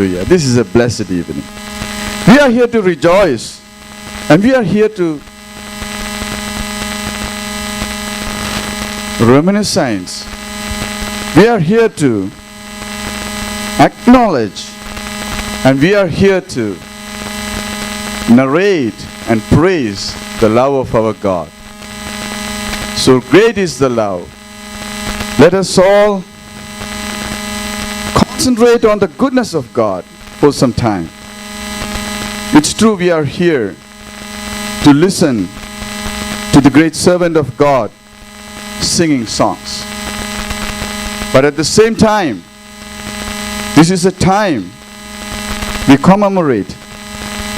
This is a blessed evening. We are here to rejoice, and we are here to reminiscence. We are here to acknowledge, and we are here to narrate and praise the love of our God. So great is the love. Let us all concentrate on the goodness of God for some time. It's true, we are here to listen to the great servant of God singing songs. But at the same time, this is a time we commemorate,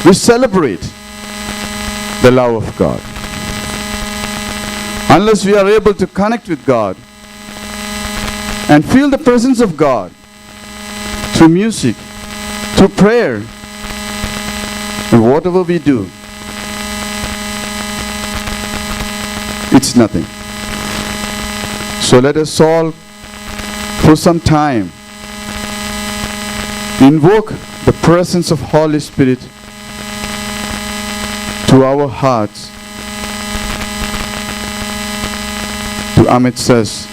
we celebrate the love of God. Unless we are able to connect with God and feel the presence of God through music, through prayer, and whatever we do, it's nothing. So let us all, for some time, invoke the presence of Holy Spirit to our hearts, to amidst us,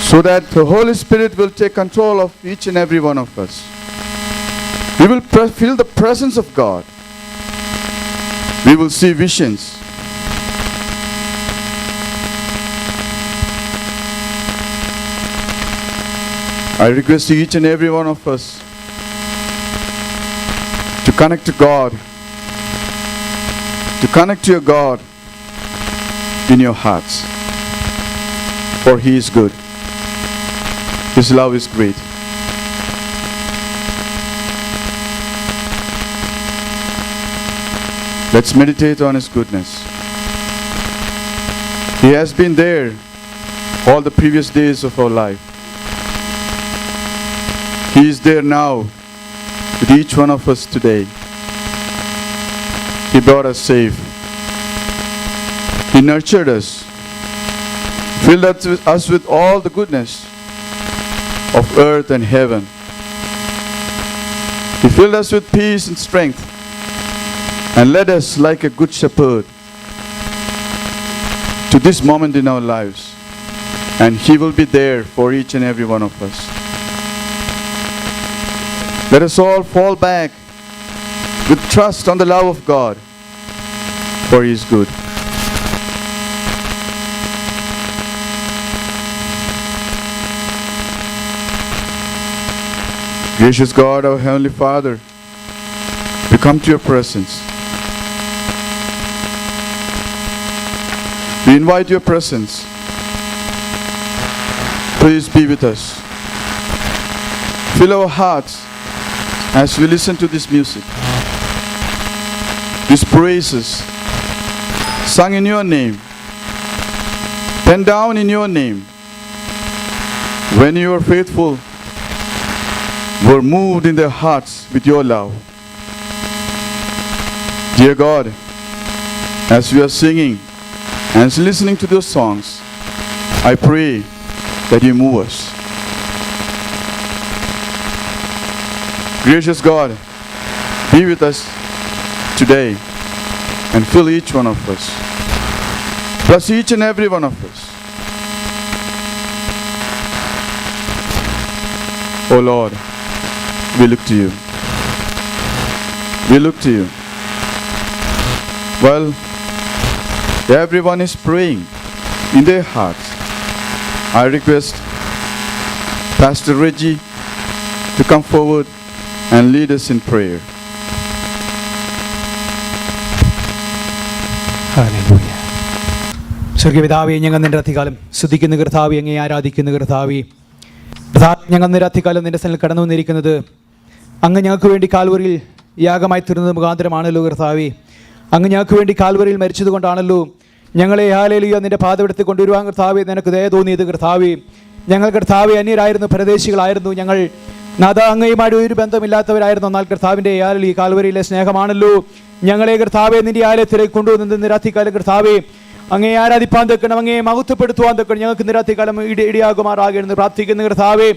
so that the Holy Spirit will take control of each and every one of us. We will feel the presence of God. We will see visions. I request each and every one of us to connect to God, to connect to your God in your hearts. For He is good. His love is great. Let's meditate on His goodness. He has been there all the previous days of our life. He is there now with each one of us today. He brought us safe. He nurtured us, filled us with all the goodness of earth and heaven. He filled us with peace and strength and led us like a good shepherd to this moment in our lives. And He will be there for each and every one of us. Let us all fall back with trust on the love of God, for He is good. Gracious God, our Heavenly Father, we come to your presence. We invite your presence. Please be with us. Fill our hearts as we listen to this music, these praises sung in your name, penned down in your name. When you are faithful, were moved in their hearts with your love. Dear God, as we are singing and listening to those songs, I pray that you move us. Gracious God, be with us today and fill each one of us. Bless each and every one of us. Oh Lord, we look to you. We look to you. Well, everyone is praying in their hearts. I request Pastor Reggie to come forward and lead us in prayer. Hallelujah. സ്വർഗ്ഗപിതാവേ, ഞങ്ങൾ നിന്റെ അധികാലം സ്തുതിക്കുന്ന കർത്താവേ, അങ്ങേ ആരാധിക്കുന്ന കർത്താവേ. ഞങ്ങൾ നിന്റെ അധികാലം നിന്റെ സ്ഥലം കടന്നു വന്നിരിക്കുന്നത് അങ്ങ് ഞങ്ങൾക്ക് വേണ്ടി കാൽവറിയിൽ യാഗമായി തീർന്നത് മുഖാന്തരമാണല്ലോ കർത്താവേ. അങ്ങ് ഞങ്ങൾക്ക് വേണ്ടി കാൽവറിയിൽ മരിച്ചത് കൊണ്ടാണല്ലോ ഞങ്ങളെ ഹല്ലേലൂയ നിന്റെ പാദപീഠത്തിൽ കൊണ്ടുവരുവാൻ കർത്താവേ നിനക്ക് ദയ തോന്നിയത് കർത്താവേ. ഞങ്ങൾ കർത്താവേ അന്യരായിരുന്നു, പരദേശികളായിരുന്നു. ഞങ്ങൾ നാഥ അങ്ങയുമായി ഒരു ബന്ധമില്ലാത്തവരായിരുന്നു. എന്നാൽ കർത്താവിൻ്റെ ഈ കാൽവരിയിലെ സ്നേഹമാണല്ലോ ഞങ്ങളെ കർത്താവേ നിന്റെ ആലയത്തിലേക്ക് കൊണ്ടുവന്നത്. നിരാത്തിക്കാലം കർത്താവേ അങ്ങേ ആരാധിപ്പാൻ തക്കണം, അങ്ങേ മഹത്വപ്പെടുത്തുവാൻ തക്കണം. ഞങ്ങൾക്ക് നിരാത്തിക്കാലം ഇടിയാകുമാറാകണമെന്ന് പ്രാർത്ഥിക്കുന്ന കർത്താവേ.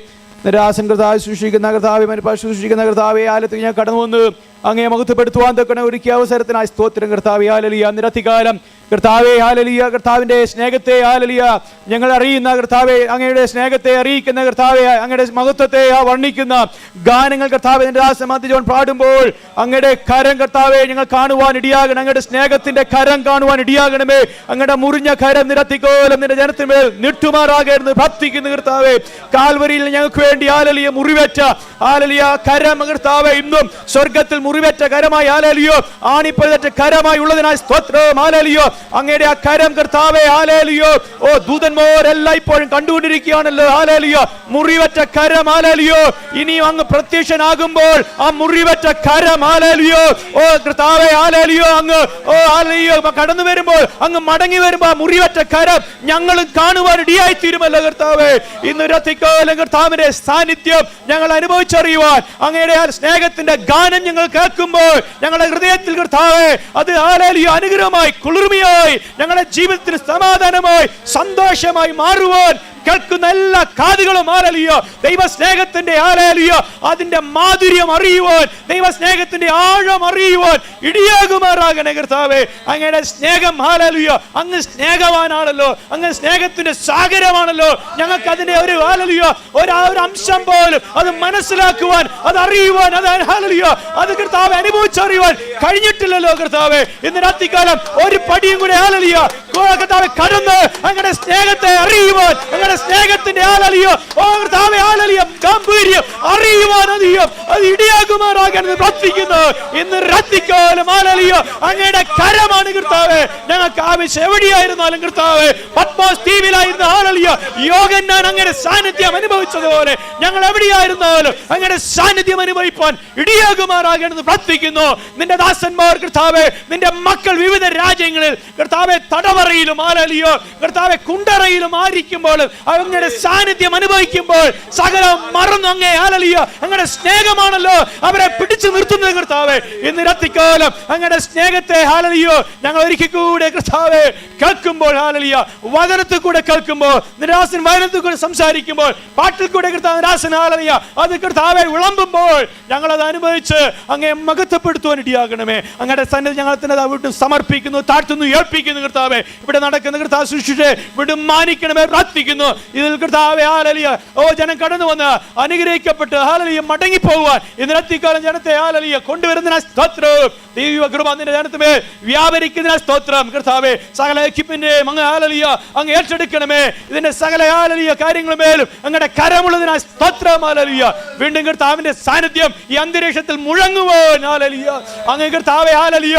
നിരാസൻ കർത്താവ് സൂക്ഷിക്കുന്ന കർത്താവെ, സൂക്ഷിക്കുന്ന കർത്താവെ, ആലത്തിൽ ഞാൻ കടന്നു വന്ന് അങ്ങയെ മഹത്വപ്പെടുത്തുവാൻ തക്കണ ഒരുക്കിയ അവസരത്തിനായി സ്തോത്രം കർത്താവെ. ഹല്ലേലൂയ. നിരത്തിക്കാലം കർത്താവെ, ഹല്ലേലൂയ, കർത്താവിൻ്റെ സ്നേഹത്തെ, ഹല്ലേലൂയ, ഞങ്ങൾ അറിയുന്ന കർത്താവെ, അങ്ങയുടെ സ്നേഹത്തെ അറിയിക്കുന്ന കർത്താവെ, അങ്ങയുടെ മഹത്വത്തെ വർണ്ണിക്കുന്ന ഗാനങ്ങൾ കർത്താവെ നിന്റെ ദാസൻ മാത്യു ജോൺ പാടുമ്പോൾ അങ്ങയുടെ കരം കർത്താവെ ഞങ്ങൾ കാണുവാൻ ഇടിയാകണം. അങ്ങയുടെ സ്നേഹത്തിന്റെ കരം കാണുവാൻ ഇടിയാകണമേ. അങ്ങയുടെ മുറിഞ്ഞ കരം നിരത്തിക്കോലം നിന്റെ ജനത്തിന്മേൽ നീട്ടുമാറാകരുത് പ്രാർത്ഥിക്കുന്ന കർത്താവെ. കാൽവരിയിൽ ഞങ്ങൾക്ക് വേണ്ടി ഹല്ലേലൂയ മുറിവേറ്റ ഹല്ലേലൂയ കരം കർത്താവെ ഇന്നും സ്വർഗത്തിൽ മുറിവേറ്റ കരമായി ഹല്ലേലൂയ ആണിപ്പഴുതേറ്റ കരമായി ഉള്ളതിനായി സ്തോത്രം. ഹല്ലേലൂയ. അങ്ങയുടെ ആ കരം കർത്താവേ, ഹല്ലേലൂയ. ഓ ദൂതന്മാരെല്ലാം ഇപ്പോഴും കണ്ടുകൊണ്ടിരിക്കുകയാണല്ലോ. ഹല്ലേലൂയ. മുറിവറ്റ കരം, ഹല്ലേലൂയ. ഇനിയും അങ്ങ് പ്രത്യക്ഷനാകുമ്പോൾ ആ മുറിവറ്റ കരം, ഹല്ലേലൂയ. ഓ കർത്താവേ, ഹല്ലേലൂയ, അങ്ങ് ഓ ഹല്ലേലൂയ കടന്നു വരുമ്പോൾ, അങ്ങ് മടങ്ങി വരുമ്പോൾ ആ മുറിവറ്റ കരം ഞങ്ങളും കാണുവാൻ ഇടയായി തീരുമല്ലോ കർത്താവേ. ഇന്ന് രാത്രികാലം കർത്താവിന്റെ സാന്നിധ്യം ഞങ്ങൾ അനുഭവിച്ചറിയുവാൻ, അങ്ങയുടെ ആ സ്നേഹത്തിന്റെ ഗാനം ഞങ്ങൾ കേൾക്കുമ്പോൾ ഞങ്ങളുടെ ഹൃദയത്തിൽ കർത്താവേ അത് ഹല്ലേലൂയ അനുഗ്രഹമായി കുളിർമയായി ഞങ്ങളുടെ ജീവിതത്തിന് സമാധാനമായി സന്തോഷമായി മാറുവാൻ കേൾക്കുന്ന എല്ലാ കാതുകളും ഹല്ലേലൂയ ദൈവ സ്നേഹത്തിന്റെ ഹല്ലേലൂയ അതിന്റെ മാധുര്യം അറിയുവാൻ, ദൈവ സ്നേഹത്തിന്റെ ആഴം അറിയുവാൻ ഇടിയാകുമാറാകണേ കർത്താവേ. അങ്ങയുടെ സ്നേഹം ഹല്ലേലൂയ, അങ്ങ് സ്നേഹവാനാണല്ലോ, അങ്ങ് സ്നേഹത്തിന്റെ സാഗരമാണല്ലോ. ഞങ്ങൾക്ക് അതിന്റെ ഒരു ഹല്ലേലൂയ ഒരു അംശം പോലും അത് മനസ്സിലാക്കുവാൻ, അത് അറിയുവാൻ, അത് ഹല്ലേലൂയ അത് കർത്താവേ അനുഭവിച്ചറിയുവാൻ കഴിഞ്ഞിട്ടില്ലല്ലോ കർത്താവേ. ഇന്ന് രാത്രികാലം ഒരു പടിയും കൂടെ ഹല്ലേലൂയ കർത്താവേ കടന്ന് അങ്ങയുടെ സ്നേഹത്തെ അറിയുവാൻ, അങ്ങയുടെ സ്നേഹത്തിന്റെ ഹല്ലേലൂയ ഓ കർത്താവേ ഹല്ലേലൂയ ഗംഭീര്യം അറിയുവാൻ അത് ഇടിയാകുമാറാകണമെന്ന് പ്രാർത്ഥിക്കുന്നു. ഇന്ന് രാത്രികാലം ഹല്ലേലൂയ അങ്ങയുടെ കരമാണ് കർത്താവേ ഞങ്ങൾക്ക് ആവശ്യം. എവിടെയായിരുന്നാലും കർത്താവേ, പത്മോസ് ദ്വീപിലായിരുന്ന ഹല്ലേലൂയ യോഹന്നാൻ അങ്ങയുടെ സാന്നിധ്യം അനുഭവിച്ചതുപോലെ ഞങ്ങൾ എവിടെയായിരുന്നാലും അങ്ങയുടെ സാന്നിധ്യം അനുഭവിപ്പാൻ ഇടിയാകുമാറാകണമെന്ന് പ്രാർത്ഥിക്കുന്നു. നിന്റെ ദാസന്മാർ കർത്താവേ, നിന്റെ മക്കൾ വിവിധ രാജ്യങ്ങളിൽ കർത്താവേ തടവറയിലും ഹല്ലേലൂയ കർത്താവേ കുണ്ടറയിലും ആയിരിക്കുമ്പോൾ അങ്ങയുടെ സാന്നിധ്യം അനുഭവിക്കുമ്പോൾ സകലം മറന്നു അങ്ങേ ഹല്ലേലൂയ അങ്ങയുടെ സ്നേഹമാണല്ലോ അവരെ പിടിച്ചു നിർത്തുന്നത് കർത്താവേ. ഇന്ന് രാത്രികാലം അങ്ങയുടെ സ്നേഹത്തെ ഹല്ലേലൂയ ഞങ്ങൾ ഒരിക്കൽ കൂടെ കർത്താവേ കേൾക്കുമ്പോൾ, ഹല്ലേലൂയ വചനത്തിൽ കൂടെ കേൾക്കുമ്പോൾ, നിരാസൻ വചനത്തിൽ കൂടെ സംസാരിക്കുമ്പോൾ, പാട്ടിൽ കൂടെ കർത്താവ് നിരാസൻ ഹല്ലേലൂയ അത് കർത്താവേ വിളമ്പുമ്പോൾ ഞങ്ങൾ അത് അനുഭവിച്ച് അങ്ങേ മഹത്വപ്പെടുത്തുവാൻ ഇടയാകണമേ. അങ്ങയുടെ സന്നിധി ഞങ്ങൾ തന്നെ വീണ്ടും സമർപ്പിക്കുന്നു, താഴ്ത്തുന്നു, ഏൽപ്പിക്കുന്നു കർത്താവേ. ഇവിടെ നടക്കുന്ന കർത്താവ് സൃഷ്ടിച്ച് വീണ്ടും മാനിക്കണമേ പ്രാർത്ഥിക്കുന്നു. ഇതിൽ കർത്താവേ ഹല്ലേലൂയ ഓ ജനം കടന്നു വന്ന് അനുഗ്രഹിക്കപ്പെട്ട് ഹല്ലേലൂയ മടങ്ങി പോകുവാൻ ഇന്ന് രാത്രികാലം ജനത്തെ ഹല്ലേലൂയ കൊണ്ടുവരുന്നതിനായി സ്തോത്രം. ദൈവ കൃപ നിന്റെ ജനത്തിന്മേൽ വ്യാപരിക്കുന്നതിനായി സ്തോത്രം കർത്താവേ. സകല എക്യുപ്മെന്റിനെയും അങ്ങ് ഹല്ലേലൂയ അങ്ങ് ഏറ്റെടുക്കണമേ. ഇതിന്റെ സകല ഹല്ലേലൂയ കാര്യങ്ങളുമേലും അങ്ങയുടെ കരമുള്ളതിനായി സ്തോത്രം ഹല്ലേലൂയ. വീണ്ടും കർത്താവിന്റെ സാന്നിധ്യം ഈ അന്തരീക്ഷത്തിൽ മുഴങ്ങുവാൻ ഹല്ലേലൂയ അങ്ങ് കർത്താവേ ഹല്ലേലൂയ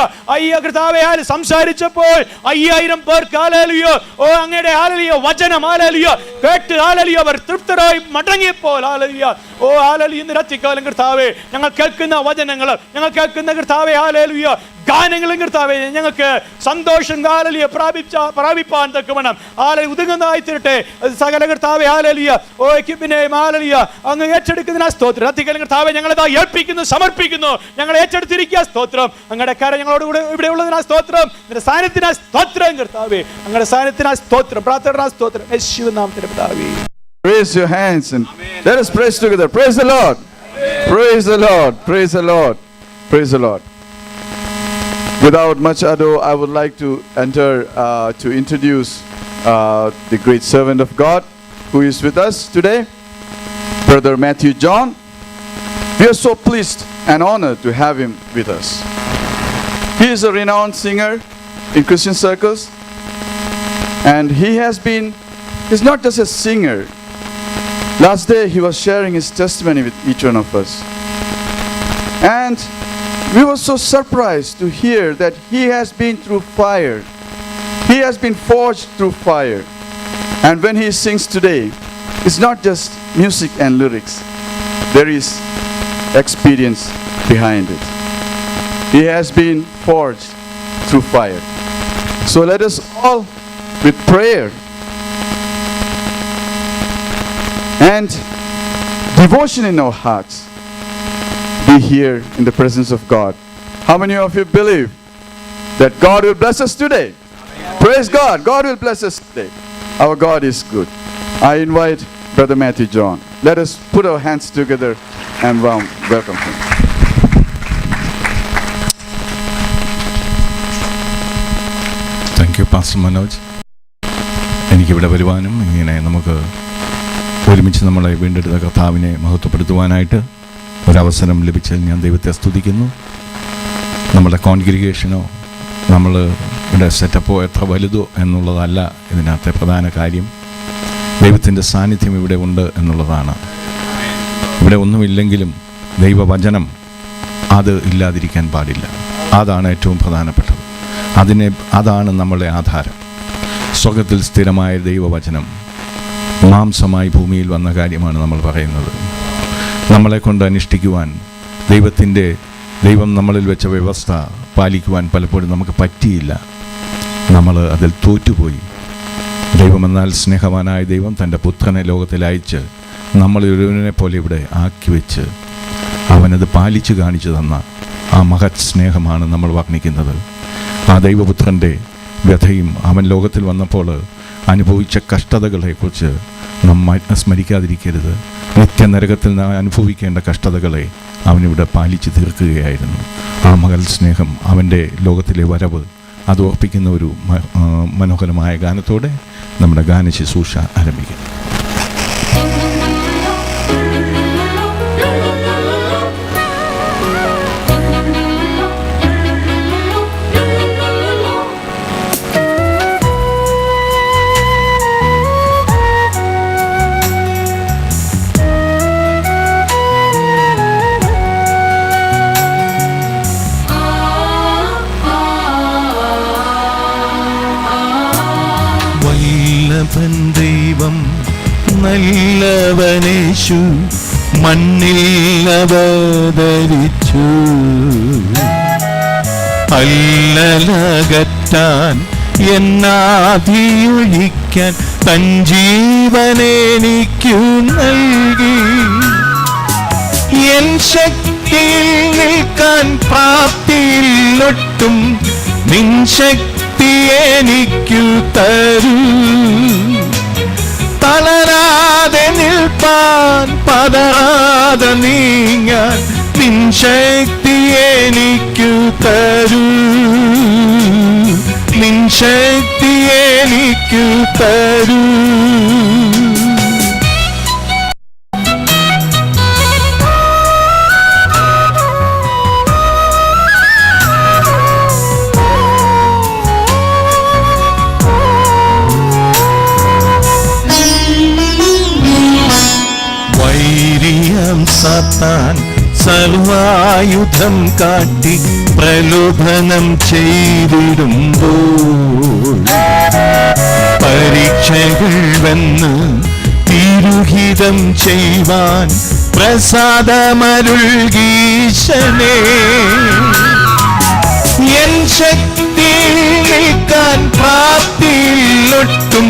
കർത്താവേ സംസാരിച്ചപ്പോൾ 5000 പേർക്ക് ഹല്ലേലൂയ ഓ അങ്ങയുടെ ഹല്ലേലൂയ വചനം ഹല്ലേലൂയ കേട്ട് ഹല്ലേലൂയ അവർ തൃപ്തരായി മടങ്ങിയപ്പോൾ ഹല്ലേലൂയ ഓ ഹല്ലേലൂയ ഇന്ന് രാത്രികാലം കർത്താവേ ഞങ്ങൾ കേൾക്കുന്ന വചനങ്ങൾ, ഞങ്ങൾ കേൾക്കുന്ന കർത്താവേ ഹല്ലേലൂയ ഗാനങ്ങളും കർത്താവേ ഞങ്ങൾക്ക് സന്തോഷം ഹല്ലേലൂയ പ്രാപിപ്പാൻ തക്കവണ്ണം ഹല്ലേലൂയ ഉതകുന്നതായി തീരട്ടെ. സകല കർത്താവേ ഹല്ലേലൂയ ഓ എക്യുപ്പിനെ ഹല്ലേലൂയ അങ്ങ് ഏറ്റെടുക്കുന്നതിനായി സ്തോത്രം. രാത്രികാലം കർത്താവേ ഞങ്ങളതാ ഏൽപ്പിക്കുന്നു, സമർപ്പിക്കുന്നു. ഞങ്ങൾ ഏറ്റെടുത്തിരിക്കുക സ്തോത്രം. അങ്ങയുടെ കാര്യം ഞങ്ങളോട് കൂടെ ഇവിടെ ഉള്ളതിനായി സ്തോത്രം. നിന്റെ സാന്നിധ്യത്തിനായി സ്തോത്രം കർത്താവേ. അങ്ങയുടെ സാന്നിധ്യത്തിനായി സ്തോത്രം, പ്രാർത്ഥനാ സ്തോത്രം യേശുവിൻ നാമത്തിൽ പിതാവേ. Raise your hands and let us praise together. Praise the Lord. Praise the Lord. Praise the Lord. Praise the Lord. Without much ado, I would like to introduce the great servant of God who is with us today, Brother Matthew John. We are so pleased and honored to have him with us. He is a renowned singer in Christian circles, and he's not just a singer. Last day he was sharing his testimony with each one of us, and we were so surprised to hear that he has been through fire. He has been forged through fire, and when he sings today, it's not just music and lyrics. There is experience behind it. He has been forged through fire. So let us all, with prayer and devotion in our hearts, be here in the presence of God. How many of you believe that God will bless us today? Amen. Praise God. God will bless us today. Our God is good. I invite Brother Matthew John. Let us put our hands together and welcome him. Thank you pastor Manoj. എനിക്കിവിടെ വരുവാനും ഇങ്ങനെ നമുക്ക് ഒരുമിച്ച് നമ്മളെ വീണ്ടെടുത്ത കർത്താവിനെ മഹത്വപ്പെടുത്തുവാനായിട്ട് ഒരവസരം ലഭിച്ചതിൽ ഞാൻ ദൈവത്തെ സ്തുതിക്കുന്നു. നമ്മുടെ കോൺഗ്രിഗേഷനോ നമ്മളുടെ സെറ്റപ്പോ എത്ര വലുതോ എന്നുള്ളതല്ല ഇതിനകത്തെ പ്രധാന കാര്യം. ദൈവത്തിൻ്റെ സാന്നിധ്യം ഇവിടെ ഉണ്ട് എന്നുള്ളതാണ്. ഇവിടെ ഒന്നുമില്ലെങ്കിലും ദൈവവചനം അത് ഇല്ലാതിരിക്കാൻ പാടില്ല. അതാണ് ഏറ്റവും പ്രധാനപ്പെട്ടത്. അതാണ് നമ്മളുടെ ആധാരം. സ്വർഗത്തിൽ സ്ഥിരമായ ദൈവവചനം മാംസമായി ഭൂമിയിൽ വന്ന കാര്യമാണ് നമ്മൾ പറയുന്നത്. നമ്മളെ കൊണ്ട് അനുഷ്ഠിക്കുവാൻ ദൈവം നമ്മളിൽ വെച്ച വ്യവസ്ഥ പാലിക്കുവാൻ പലപ്പോഴും നമുക്ക് പറ്റിയില്ല. നമ്മൾ അതിൽ തോറ്റുപോയി. ദൈവമെന്നാൽ സ്നേഹവാനായ ദൈവം തൻ്റെ പുത്രനെ ലോകത്തിൽ അയച്ച് നമ്മളൊരുവനെ പോലെ ഇവിടെ ആക്കി വെച്ച് അവനത് പാലിച്ചു കാണിച്ചു തന്ന ആ മഹത് സ്നേഹമാണ് നമ്മൾ വർണ്ണിക്കുന്നത്. ആ ദൈവപുത്രൻ്റെ വ്യഥയും അവൻ ലോകത്തിൽ വന്നപ്പോൾ അനുഭവിച്ച കഷ്ടതകളെക്കുറിച്ച് നാം സ്മരിക്കാതിരിക്കരുത്. നിത്യനരകത്തിൽ അനുഭവിക്കേണ്ട കഷ്ടതകളെ അവനിവിടെ പാലിച്ചു തീർക്കുകയായിരുന്നു. ആ മകൾ സ്നേഹം, അവൻ്റെ ലോകത്തിലെ വരവ്, അത് ഓർപ്പിക്കുന്ന ഒരു മനോഹരമായ ഗാനത്തോടെ നമ്മുടെ ഗാന ശുശ്രൂഷ ആരംഭിക്കും. ദൈവം നല്ലവനേശു മണ്ണിൽ അവതരിച്ചു, അല്ലലകറ്റാൻ എന്നാധിയൊഴിക്കാൻ തൻ ജീവനെനിക്കു നൽകി. എൻ ശക്തിയിൽ നിൽക്കാൻ പ്രാപ്തിയിലൊട്ടും നിൻ ശക്തി എനിക്കു തരൂ. തളരാതെ നിൽപ്പാൻ പതറാതെ നീങ്ങാൻ നിൻ ശക്തി എനിക്കു തരൂ. നിൻ ശക്തി എനിക്കു തരൂ. സാത്താൻ സർവായുധം കാട്ടി പ്രലോഭനം ചെയ്തിടുമ്പോൾ പരീക്ഷകൾ വന്ന് തിരുഹിതം ചെയ്യുവാൻ പ്രസാദമരുൾഗീശനേ. എൻ ശക്തിയിൽ നിൽക്കാൻ പ്രാപ്തിയിലൊട്ടും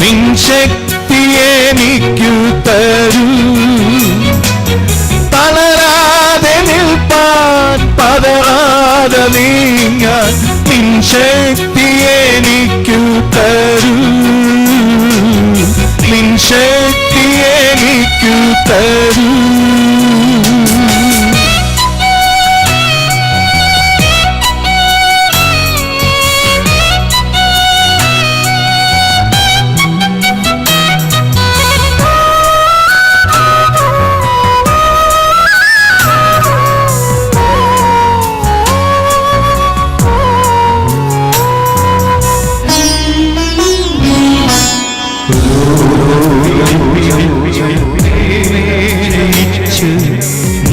നിൻ ശക്തി എനിക്കു തരൂ. തളരാതെ നിൽപ്പാൻ പതറാതെ നീങ്ങാൻ നിൻ ശക്തി എനിക്കു തരൂ. നിൻ ശക്തി എനിക്കു തരൂ.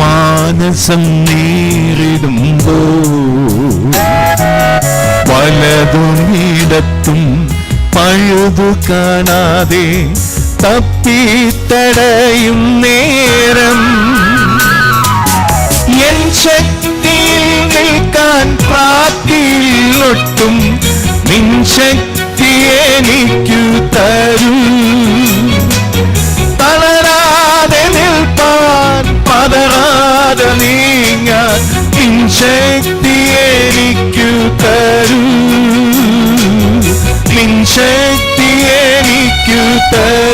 മാനസം നേരിടുമ്പോൾ വലതുമിടത്തും പഴുതു കാണാതെ തപ്പിത്തടയും നേരം എൻ ശക്തിയിൽ നിൽക്കാൻ പ്രാപ്തിയിലൊട്ടും നിൻ ശക്തി എനിക്കു തരൂ. തളരാതെ നിൽപ്പാൻ പതറാതെ നീങ്ങാൻ നിൻ ശക്തി എനിക്കു തരൂ. നിൻ ശക്തി എനിക്കു തരൂ.